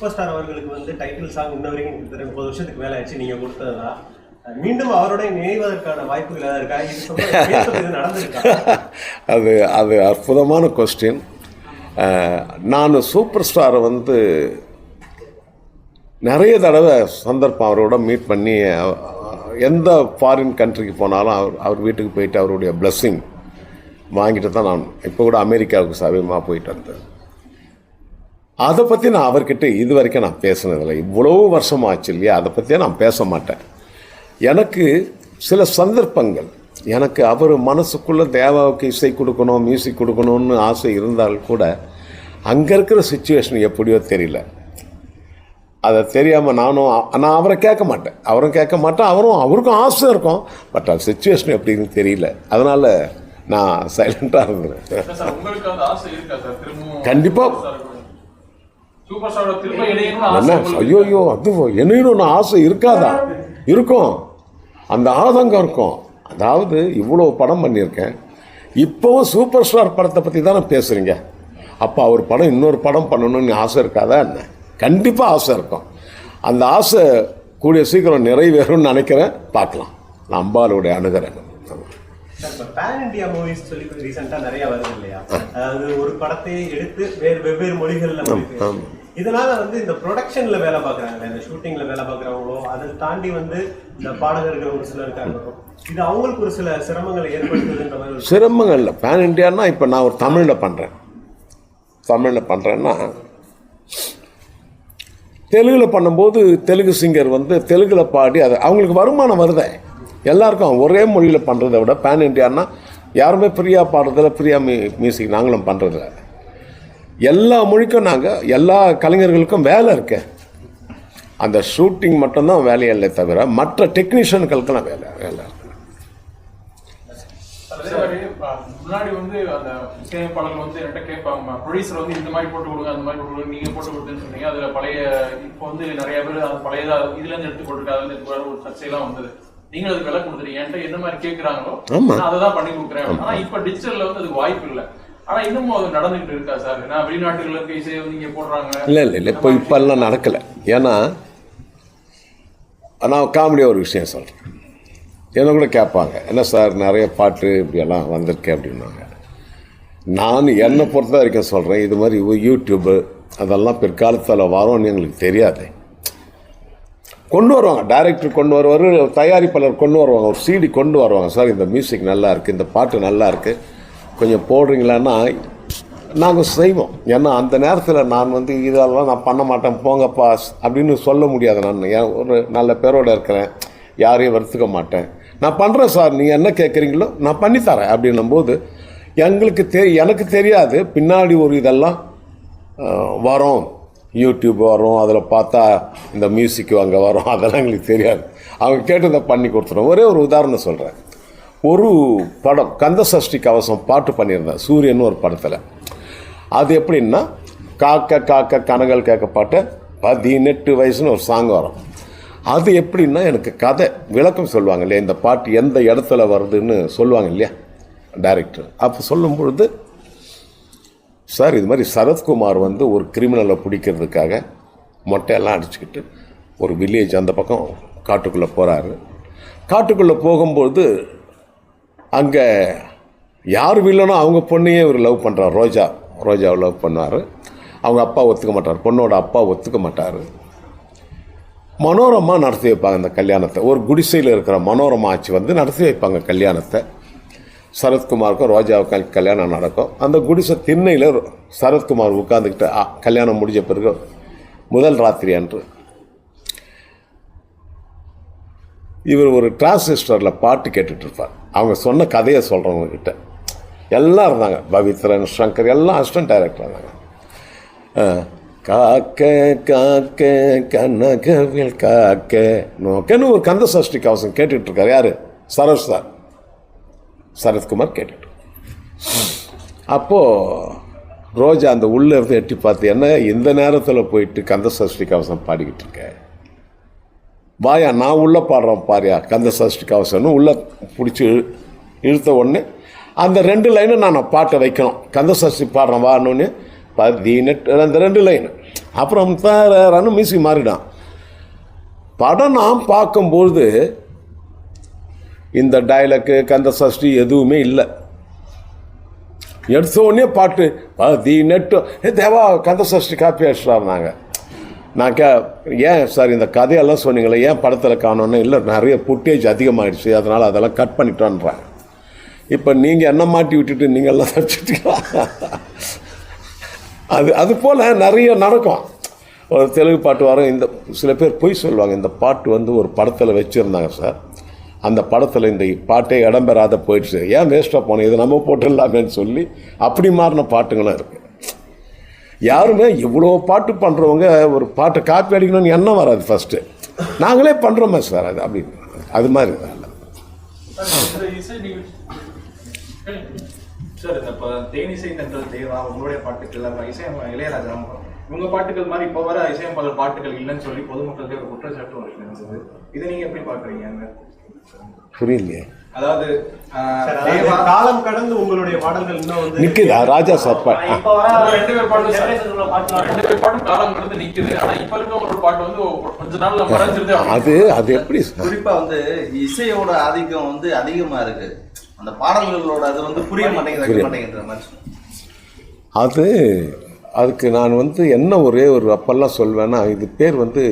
Super star அவர்களுக்கு வந்து title song இன்ன வரைக்கும் 30 வருஷத்துக்கு மேலே ஆச்சு நீங்கள் கொடுத்ததுதான். மீண்டும் அவரோட இணைவதற்கான வாய்ப்புகள் ஏதாவது இருக்கா? இது நடந்திருக்கா? அது அற்புதமான கொஸ்டின். நான் சூப்பர் ஸ்டாரை வந்து நிறைய தடவை சந்தர்ப்பம் அவரோட மீட் பண்ணி எந்த ஃபாரின் கண்ட்ரிக்கு போனாலும் அவர் வீட்டுக்கு போயிட்டு அவருடைய பிளஸ்ஸிங் வாங்கிட்டு தான் நான் இப்போ கூட அமெரிக்காவுக்கு சமீபமாக போயிட்டு வந்தேன். அதை பற்றி நான் அவர்கிட்ட இது வரைக்கும் நான் பேசினதில்லை. இவ்வளோ வருஷமாச்சு இல்லையா, அதை பற்றியே நான் பேச மாட்டேன். எனக்கு சில சந்தர்ப்பங்கள் எனக்கு அவர் மனசுக்குள்ளே தேவாவுக்கு இசை கொடுக்கணும், மியூசிக் கொடுக்கணும்னு ஆசை இருந்தால் கூட அங்கே இருக்கிற சுச்சுவேஷன் எப்படியோ தெரியல. அதை தெரியாமல் நான் அவரை கேட்க மாட்டேன், அவரும் கேட்க மாட்டேன். அவருக்கும் ஆசை இருக்கும், பட் அது சுச்சுவேஷன் எப்படின்னு தெரியல. அதனால் நான் சைலண்ட்டாக இருந்தேன். கண்டிப்பாக என்ன ஐயோ அது என்னன்னு ஆசை இருக்காதா? இருக்கும், அந்த ஆதங்கம் இருக்கும். அதாவது இவ்வளோ படம் பண்ணியிருக்கேன், இப்போவும் சூப்பர் ஸ்டார் படத்தை பற்றி தானே பேசுகிறீங்க. அப்போ அவர் படம் இன்னொரு படம் பண்ணணும்னு ஆசை இருக்காதா என்ன? கண்டிப்பாக ஆசை இருக்கும். அந்த ஆசை கூடிய சீக்கிரம் நிறைவேறும்னு நினைக்கிறேன். பார்க்கலாம், நான் அம்பாளுடைய அணுகிறேன். பேன் இண்டியா மூவிஸ் சொல்லி ரீசெண்டாக நிறைய வருது இல்லையா? அதாவது ஒரு படத்தை எடுத்து வெவ்வேறு மொழிகளில், இதனால வந்து இந்த ப்ரொடக்ஷன்ல வேலை பார்க்குறாங்க, இந்த ஷூட்டிங்ல வேலை பார்க்குறவங்களோ, அதை தாண்டி வந்து இந்த பாடகர்கள் ஒரு சிலர் இருக்காங்க, இது அவங்களுக்கு ஒரு சில சிரமங்களை ஏற்படுத்துதுன்ற மாதிரி. சிரமங்கள் இல்லை. பேன் இண்டியான்னா இப்போ நான் ஒரு தமிழில் பண்ணுறேன்னா தெலுங்கில் பண்ணும்போது தெலுங்கு சிங்கர் வந்து தெலுங்கில் பாடி அது அவங்களுக்கு வருமானம் வருதே. எல்லாருக்கும் ஒரே மொழியில் பண்ணுறதை விட பேன் இண்டியான்னா யாருமே ஃப்ரீயாக பாடுறதில்ல, ஃப்ரீயாக மியூசிக் நாங்களும் பண்ணுறதில்ல. எல்லா மொழிக்கும் நாங்கள் எல்லா கலைஞர்களுக்கும் வேலை இருக்கு. அந்த ஷூட்டிங் மட்டும்தான் வேலையே இல்லை தவிர மற்ற டெக்னீஷியன்களுக்கெல்லாம் வேலை இருக்கு. முன்னாடி வந்து அந்த இசையமைப்பாளர்கள் வந்து என்கிட்ட கேட்பாங்க, ப்ரொடியூசர் வந்து இந்த மாதிரி போட்டு கொடுங்க, அந்த மாதிரி போட்டு கொடுங்க, நீங்கள் போட்டு கொடுத்துன்னு சொன்னீங்க. அதில் பழைய இப்போ வந்து நிறைய பேர் அது பழையதாக இதுலேருந்து எடுத்து போட்டுருக்கு, அதுலேருந்து ஒரு சர்ச்சையெல்லாம் வந்தது. நீங்கள் அதுக்கு விலை கொடுத்துருங்க, என்கிட்ட என்ன மாதிரி கேட்குறாங்களோ நான் அதை தான் பண்ணி கொடுக்குறேன். ஆனால் இப்போ டிஜிட்டலில் வந்து அதுக்கு வாய்ப்பு இல்லை. ஆனால் இன்னமும் அது நடந்துகிட்டு இருக்கா சார்? ஏன்னா வெளிநாட்டுகளில் இருக்க இசையை வந்து இங்கே போடுறாங்க. இல்லை இப்போல்லாம் நடக்கலை. ஏன்னா நான் காமெடியாக ஒரு விஷயம் சொல்கிறேன். என்ன கூட கேட்பாங்க, என்ன சார் நிறைய பாட்டு இப்படியெல்லாம் வந்திருக்கேன் அப்படின்னாங்க. நான் என்னை பொறுத்த வரைக்கும் சொல்கிறேன், இது மாதிரி யூடியூப்பு அதெல்லாம் பிற்காலத்தில் வரும்னு எங்களுக்கு தெரியாது. கொண்டு வருவாங்க, டைரக்டர் கொண்டு வருவார், தயாரிப்பாளர் கொண்டு வருவாங்க, ஒரு சிடி கொண்டு வருவாங்க. சார் இந்த மியூசிக் நல்லா இருக்குது, இந்த பாட்டு நல்லா இருக்குது, கொஞ்சம் போடுறீங்களான்னா நாங்கள் செய்வோம். ஏன்னா அந்த நேரத்தில் நான் வந்து இதெல்லாம் நான் பண்ண மாட்டேன் போங்கப்பா அப்படின்னு சொல்ல முடியாது. நான் ஒரு நல்ல பேரோடு இருக்கிறேன், யாரையும் வருத்துக்க மாட்டேன். நான் பண்ணுறேன் சார், நீங்கள் என்ன கேட்குறீங்களோ நான் பண்ணித்தரேன் அப்படின்னும்போது எனக்கு தெரியாது பின்னாடி ஒரு இதெல்லாம் வரும், யூடியூப் வரும், அதில் பார்த்தா இந்த மியூசிக் அங்கே வரும், அதெல்லாம் எங்களுக்கு தெரியாது. அவங்க கேட்டதை பண்ணி கொடுத்துருவோம். ஒரே ஒரு உதாரணம் சொல்கிறேன். ஒரு படம் கந்த சஷ்டி கவசம் பாட்டு பண்ணியிருந்தேன் சூரியன் ஒரு படத்தில். அது எப்படின்னா காக்க காக்க கனகள் கேட்க பாட்டு 18 வயசுன்னு ஒரு சாங் வரும். அது எப்படின்னா எனக்கு கதை விளக்கம் சொல்லுவாங்க இல்லையா, இந்த பாட்டு எந்த இடத்துல வருதுன்னு சொல்லுவாங்க இல்லையா டைரக்டர். அப்போ சொல்லும் பொழுது சார் இது மாதிரி சரத்குமார் வந்து ஒரு கிரிமினலை பிடிக்கிறதுக்காக மொட்டையெல்லாம் அடிச்சுக்கிட்டு ஒரு வில்லேஜ் அந்த பக்கம் காட்டுக்குள்ளே போகிறாரு. காட்டுக்குள்ளே போகும்போது அங்கே யார் வில்லனோ அவங்க பொண்ணையே இவர் லவ் பண்ணுறார். ரோஜாவை லவ் பண்ணார். அவங்க அப்பா ஒத்துக்க மாட்டார், பொண்ணோட அப்பா ஒத்துக்க மாட்டார். மனோரமா நடத்தி வைப்பாங்க அந்த கல்யாணத்தை. ஒரு குடிசையில் இருக்கிற மனோரமா ஆட்சி வந்து நடத்தி வைப்பாங்க கல்யாணத்தை. சரத்குமாருக்கும் ரோஜாவுக்கும் கல்யாணம் நடக்கும். அந்த குடிசை திண்ணையில் சரத்குமார் உட்காந்துக்கிட்டு கல்யாணம் முடிஞ்ச பிறகு முதல் ராத்திரி அன்று இவர் ஒரு டிரான்சிஸ்டரில் பாட்டு கேட்டுட்ருப்பார். அவங்க சொன்ன கதையை சொல்கிறவங்கக்கிட்ட எல்லாம் இருந்தாங்க. பவித்ரன், சங்கர் எல்லாம் அசிஸ்டன்ட் டைரக்டர் இருந்தாங்க. காக்க காக்க கனகவில் காக்க நோக்கன்னு ஒரு கந்த சஷ்டி கவசம் கேட்டுட்ருக்கார். யார்? சரத்குமார் கேட்டுட்டு. அப்போது ரோஜா அந்த உள்ளே இருந்து எட்டி பார்த்து, என்ன இந்த நேரத்தில் போயிட்டு கந்த சஷ்டி கவசம் பாடிக்கிட்டு இருக்கேன், வாயா நான் உள்ளே பாடுறேன் பாரியா கந்த சஷ்டி கவசம்னு உள்ளே பிடிச்சி இழுத்த உடனே அந்த 2 லைனை நான் பாட்டை வைக்கணும். கந்த சஷ்டி பாடுறேன் வான்னு 18 அந்த 2 லைனு அப்புறம் ரன்னு மியூசிக் மாறிடான். படம் நாம் பார்க்கும்போது இந்த டைலாக்கு கந்த சஷ்டி எதுவுமே இல்லை. எடுத்த உடனே பாட்டு நெட்டு தேவா கந்த சஷ்டி காப்பி அடிச்சிட்டாங்க. நான் ஏன் சார் இந்த கதையெல்லாம் சொன்னீங்களே, ஏன் படத்தில் காணோன்னு? இல்லை, நிறைய ஃபுட்டேஜ் அதிகமாகிடுச்சு, அதனால் அதெல்லாம் கட் பண்ணிட்டோன்றாங்க. இப்போ நீங்கள் என்ன மாட்டி விட்டுட்டு நீங்கள்லாம் தப்பிச்சுட்டீங்களா? அது போல் நிறைய நடக்கும். ஒரு தெலுங்கு பாட்டு வரும், இந்த சில பேர் பொய் சொல்லுவாங்க, இந்த பாட்டு வந்து ஒரு படத்தில் வச்சுருந்தாங்க சார், அந்த படத்தில் இந்த பாட்டே இடம்பெறாத போயிடுச்சு, ஏன் வேஸ்ட்டாக போனோம், இது நம்ம போட்டுடலாமேன்னு சொல்லி அப்படி மாறின பாட்டுங்களும் இருக்குது. யாருமே இவ்வளோ பாட்டு பண்ணுறவங்க ஒரு பாட்டை காப்பி அடிக்கணும்னு எண்ணம் வராது. ஃபஸ்ட்டு நாங்களே பண்ணுறோமே சார், அது அப்படி அது மாதிரி சார். இப்போ தேனிசை தென்றல் தேவா உங்களுடைய பாட்டுக்கள், இளையராஜா உங்க பாட்டுகள் மாதிரி இப்போ வர இசையமைப்பாளர் பாட்டுகள் இல்லைன்னு சொல்லி பொதுமக்களுக்கு ஒரு குற்றச்சாட்டு வருகிறது. இதை நீங்க எப்படி பாக்குறீங்க? புரியலையே. அதாவது காலம் கடந்து உங்களுடைய பாடல்கள் இன்னும் வந்து நிக்குதா? ராஜா சார் இப்போ வர 2 பேர் பாட்டும் காலம் கடந்து நிக்குது. ஆனா இப்ப இருக்க ஒரு பாட்டு வந்து கொஞ்ச நாள்ல மறைஞ்சிருது. அது எப்படி குறிப்பா வந்து இசையோட ஆதிக்கம் வந்து அதிகமா இருக்கு, அந்த பாடல்களோட அது வந்து புரிய மாட்டேங்கிற மாதிரி. அதுக்கு நான் வந்து என்ன ஒரே ஒரு அப்பெல்லாம் சொல்வேன்னா, இது பேர் வந்து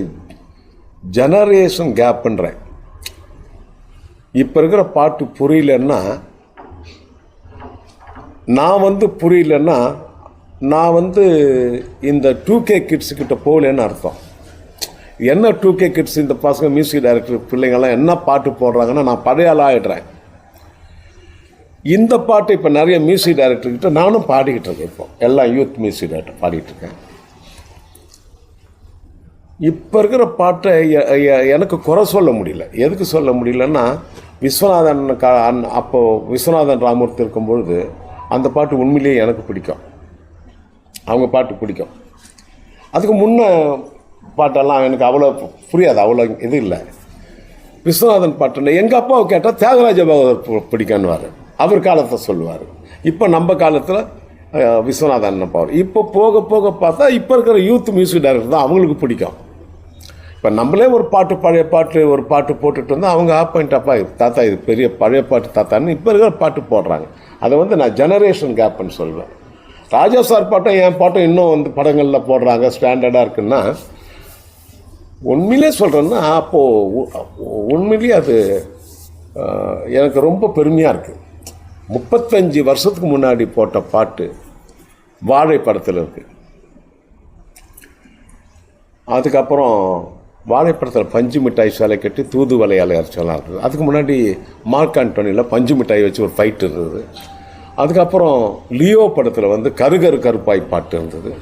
ஜெனரேஷன் கேப்புன்றேன். இப்போ இருக்கிற பாட்டு புரியலன்னா, நான் வந்து புரியலன்னா, நான் வந்து இந்த 2K கிட்ஸுக்கிட்ட போகலன்னு அர்த்தம். என்ன 2K கிட்ஸ், இந்த பசங்க மியூசிக் டைரக்டர் பிள்ளைங்கள்லாம் என்ன பாட்டு போடுறாங்கன்னா, நான் பழைய ஆளாக ஆகிடுறேன். இந்த பாட்டு இப்போ நிறைய மியூசிக் டைரக்டர்கிட்ட நானும் பாடிக்கிட்டு இருக்கேன். இப்போ எல்லாம் யூத் மியூசிக் டைரக்டர் பாடிக்கிட்டு இருக்கேன். இப்போ இருக்கிற பாட்டை எனக்கு குறை சொல்ல முடியல. எதுக்கு சொல்ல முடியலன்னா, விஸ்வநாதன் அப்போது விஸ்வநாதன் ராமூர்த்தி இருக்கும்பொழுது அந்த பாட்டு உண்மையிலேயே எனக்கு பிடிக்கும், அவங்க பாட்டு பிடிக்கும். அதுக்கு முன்ன பாட்டெல்லாம் எனக்கு அவ்வளோ புரியாது, அவ்வளோ இது இல்லை. விஸ்வநாதன் பாட்டுன்னா எங்கள் அப்பாவை கேட்டால் தியாகராஜ பகவதர் பிடிக்கணுவார், அவர் காலத்தை சொல்லுவார். இப்போ நம்ம காலத்தில் விஸ்வநாதன் பவர். இப்போ போக போக பார்த்தா இப்போ இருக்கிற யூத் மியூசிக் டைரக்டர் தான் அவங்களுக்கு பிடிக்கும். இப்போ நம்மளே ஒரு பாட்டு பழைய பாட்டு ஒரு பாட்டு போட்டுட்டு வந்தால் அவங்க ஆப் பாயிண்ட் அப்பா தாத்தா இது பெரிய பழைய பாட்டு தாத்தான்னு இப்போ இருக்கிற பாட்டு போடுறாங்க. அதை வந்து நான் ஜெனரேஷன் கேப்னு சொல்வேன். ராஜா சார் பாட்டும் என் பாட்டும் இன்னும் வந்து படங்களில் போடுறாங்க, ஸ்டாண்டர்டாக இருக்குன்னா உண்மையிலே சொல்கிறேன்னா, அப்போது உண்மையிலேயே அது எனக்கு ரொம்ப பெருமையாக இருக்குது. 35 வருஷத்துக்கு முன்னாடி போட்ட பாட்டு வாழை படத்தில் இருக்குது. அதுக்கப்புறம் வாழைப்படத்தில் பஞ்சு மிட்டாய் சேலை கட்டி தூது வலையாலை அரைச்சலாம் இருக்குது. அதுக்கு முன்னாடி மார்க் ஆண்டோனியில் பஞ்சு மிட்டாய் வச்சு ஒரு ஃபைட் இருந்தது. அதுக்கப்புறம் லியோ படத்தில் வந்து கருகரு கருப்பாய் பாட்டு இருந்தது.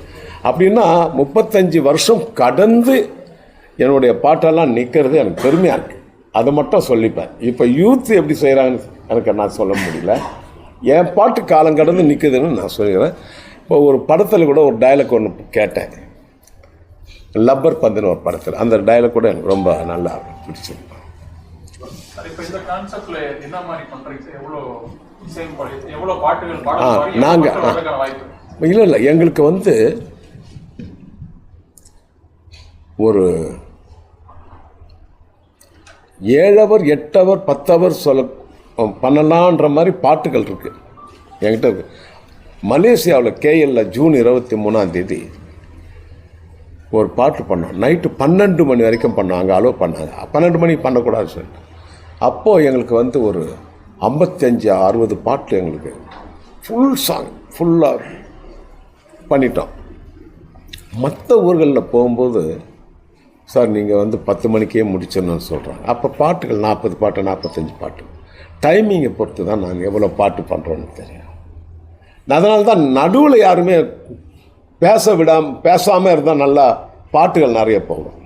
அப்படின்னா 35 வருஷம் கடந்து என்னுடைய பாட்டெல்லாம் நிற்கிறது எனக்கு பெருமையாக இருக்குது. அதை மட்டும் சொல்லிப்பேன். இப்போ யூத் எப்படி செய்கிறாங்கன்னு எனக்கு நான் சொல்ல முடியல. என் பாட்டு காலம் கடந்து நிற்குதுன்னு நான் சொல்லிக்கிறேன். இப்போ ஒரு படத்தில் கூட ஒரு டைலாக் ஒன்று கேட்டேன், லப்பர் பந்துன்னு ஒரு படத்தில். அந்த டைலாக் கூட எனக்கு ரொம்ப நல்லா பிடிச்சிருக்கு. நாங்கள் இல்லை எங்களுக்கு வந்து ஒரு 7 ஹவர் 8 ஹவர் 10 ஹவர் பண்ணலான்ற மாதிரி பாட்டுகள் இருக்குது என்கிட்ட இருக்கு. மலேசியாவில் KL ஜூன் 23 ஒரு பாட்டு பண்ணோம். நைட்டு 12 மணி வரைக்கும் பண்ணோம். அங்கே அலோவ் பண்ணாங்க. 12 மணிக்கு பண்ணக்கூடாது சார். அப்போது எங்களுக்கு வந்து ஒரு 55-60 பாட்டு எங்களுக்கு ஃபுல் சாங் ஃபுல்லாக பண்ணிட்டோம். மற்ற ஊர்களில் போகும்போது சார் நீங்கள் வந்து 10 மணிக்கே முடிச்சிடணும்னு சொல்கிறாங்க. அப்போ பாட்டுகள் 40 பாட்டு 45 பாட்டு டைமிங்கை பொறுத்து தான் நாங்கள் எவ்வளோ பாட்டு பண்ணுறோன்னு தெரியும். அதனால தான் நடுவில் யாருமே பேசாமல் இருந்தால் நல்லா பாட்டுகள் நிறைய போகும்.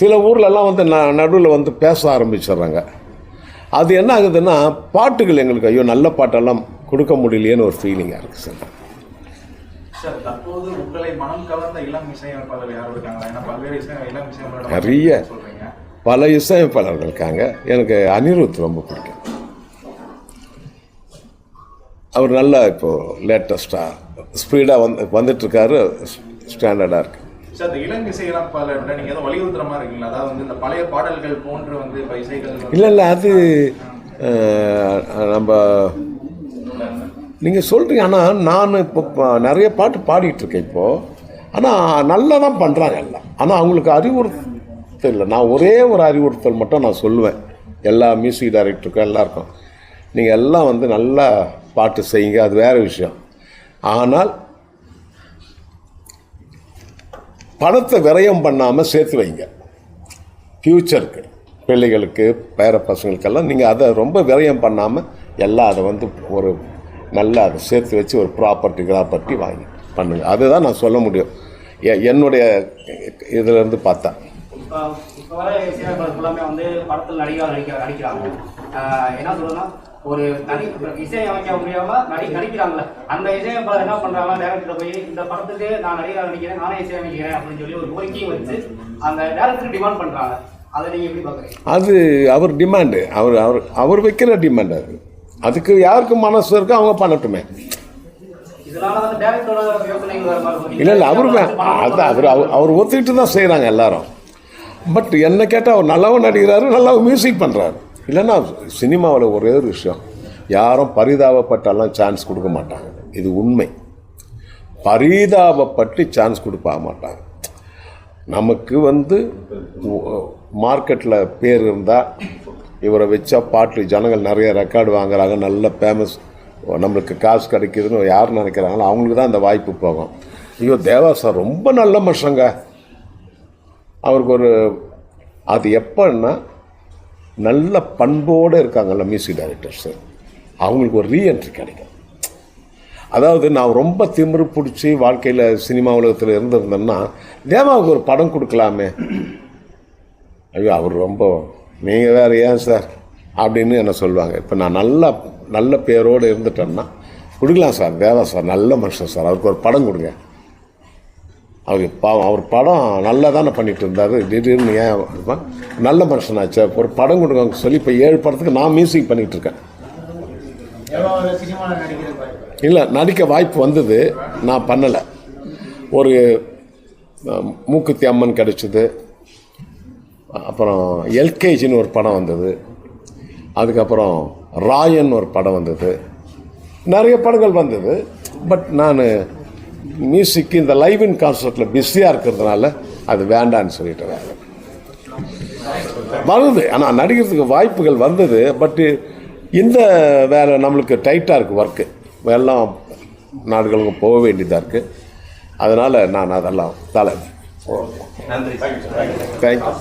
சில ஊர்லெல்லாம் வந்து நடுவில் வந்து பேச ஆரம்பிச்சிடுறாங்க. அது என்ன ஆகுதுன்னா, பாட்டுகள் எங்களுக்கு ஐயோ நல்ல பாட்டெல்லாம் கொடுக்க முடியலையேன்னு ஒரு ஃபீலிங்காக இருக்குது சார். சார், தற்போது உங்களை மனம் கவர்ந்த இளம் இசையமைப்பாளர்கள் யாரும் இருக்காங்களா? ஏன்னா பல்வேறு இளம் இசையமைப்பாளர்கள் நிறைய பல இசையமைப்பாளர்கள் இருக்காங்க. எனக்கு அனிருத் ரொம்ப பிடிக்கும். அவர் நல்லா இப்போது லேட்டஸ்ட்டாக ஸ்பீடாக வந்துட்டுருக்காரு, ஸ்டாண்டர்டாக இருக்குது. சார் இந்த இளம் இசையமைப்பாளர்ல நீங்க ஏதோ வலியுறுத்துற மாதிரி இருக்கீங்களா? அதாவது வந்து இந்த பழைய பாடல்கள் போன்று வந்து இப்ப இசைகள் இல்லை அது நம்ம நீங்கள் சொல்கிறீங்க. ஆனால் நான் இப்போ நிறைய பாட்டு பாடிட்டு இருக்கேன் இப்போது. ஆனால் நல்லா தான் பண்ணுறாங்க எல்லாம். ஆனால் அவங்களுக்கு அறிவுறுத்தல் இல்லை. நான் ஒரே ஒரு அறிவுறுத்தல் மட்டும் நான் சொல்லுவேன் எல்லா மியூசிக் டைரக்டருக்கும் எல்லாருக்கும். நீங்கள் எல்லாம் வந்து நல்லா பாட்டு செய்யுங்க, அது வேறு விஷயம். ஆனால் பணத்தை விரயம் பண்ணாமல் சேர்த்து வைங்க. ஃப்யூச்சருக்கு பிள்ளைகளுக்கு பேர பசங்களுக்கெல்லாம் நீங்கள் அதை ரொம்ப விரயம் பண்ணாமல் எல்லாம் அதை வந்து ஒரு நல்லா அதை சேர்த்து வச்சு ஒரு ப்ராப்பர்ட்டி வாங்கி பண்ணுங்க. அதுதான் நான் சொல்ல முடியும் என்னுடைய இதிலேருந்து பார்த்தா. இப்போ வர இசையமைப்பாளர் ஃபுல்லாமே வந்து படத்தில் நடிக்கிறாங்க. என்ன சொல்றதுன்னா, ஒரு இசையமைக்க முடியாமல் நடிக்கிறாங்கல்ல, அந்த இசையமைப்பாளர் என்ன பண்ணுறாங்கன்னா டேரக்டர் போய் இந்த படத்துக்கு நான் நடிக்கிறேன், நானே இசையமைக்கிறேன் அப்படின்னு சொல்லி ஒரு கோரிக்கையும் வச்சு அந்த டேரக்டருக்கு டிமாண்ட் பண்ணுறாங்க. அதை நீங்கள் எப்படி பார்க்குறீங்க? அது அவர் டிமாண்டு, அவர் வைக்கிற டிமாண்ட். அதுக்கு யாருக்கு மனசு இருக்கோ அவங்க பண்ணட்டுமே. இல்லை அவர் ஒத்துக்கிட்டு தான் செய்கிறாங்க எல்லாரும். பட் என்ன கேட்டால் அவர் நல்லாவும் நடிக்கிறாரு, நல்லாவும் மியூசிக் பண்ணுறாரு. இல்லைன்னா சினிமாவில் ஒரே ஒரு விஷயம், யாரும் பரிதாபப்பட்டாலாம் சான்ஸ் கொடுக்க மாட்டாங்க. இது உண்மை. பரிதாபப்பட்டு சான்ஸ் கொடுக்க மாட்டாங்க. நமக்கு வந்து மார்க்கெட்டில் பேர் இருந்தால் இவரை வச்சா பாட்டு ஜனங்கள் நிறைய ரெக்கார்டு வாங்குறாங்க, நல்ல ஃபேமஸ், நம்மளுக்கு காசு கிடைக்குதுன்னு யார் நினைக்கிறாங்களோ அவங்களுக்கு தான் அந்த வாய்ப்பு போகும். ஐயோ தேவா சார் ரொம்ப நல்ல மனுஷங்க, அவருக்கு ஒரு அது எப்போன்னா நல்ல பண்போடு இருக்காங்கல்ல மியூசிக் டைரக்டர்ஸு, அவங்களுக்கு ஒரு ரீஎன்ட்ரி கிடைக்கும். அதாவது நான் ரொம்ப திமிரு பிடிச்சி வாழ்க்கையில் சினிமா உலகத்தில் இருந்திருந்தேன்னா தேவாவுக்கு ஒரு படம் கொடுக்கலாமே, ஐயோ அவர் ரொம்ப நீங்கள் வேறு ஏன் சார் அப்படின்னு என்ன சொல்லுவாங்க. இப்போ நான் நல்ல பேரோடு இருந்துட்டேன்னா கொடுக்கலாம் சார், தேவா சார் நல்ல மனுஷன் சார், அவருக்கு ஒரு படம் கொடுங்க. அவர் படம் நல்லா தானே பண்ணிட்டு இருந்தார், திடீர்னு ஏன் இருப்பான் நல்ல மனுஷனாச்சு ஒரு படம் கொடுங்க சொல்லி இப்போ 7 படத்துக்கு நான் மியூசிக் பண்ணிகிட்டு இருக்கேன். இல்லை நடிக்க வாய்ப்பு வந்தது, நான் பண்ணலை. ஒரு மூக்குத்தி அம்மன் கிடச்சிது, அப்புறம் எல்கேஜின்னு ஒரு படம் வந்தது, அதுக்கப்புறம் ராயன் ஒரு படம் வந்தது, நிறைய படங்கள் வந்தது. பட் நான் மியூசிக்கு இந்த லைவ் இன் கான்சர்ட்டில் பிஸியாக இருக்கிறதுனால அது வேண்டான்னு சொல்லிட்டு வருது. ஆனால் நடிக்கிறதுக்கு வாய்ப்புகள் வந்தது. பட்டு இந்த வேறு நம்மளுக்கு டைட்டாக இருக்குது ஒர்க்கு, எல்லாம் நாடுகளுக்கு போக வேண்டியதாக இருக்குது. அதனால் நான் அதெல்லாம் நன்றி. தேங்க்யூ.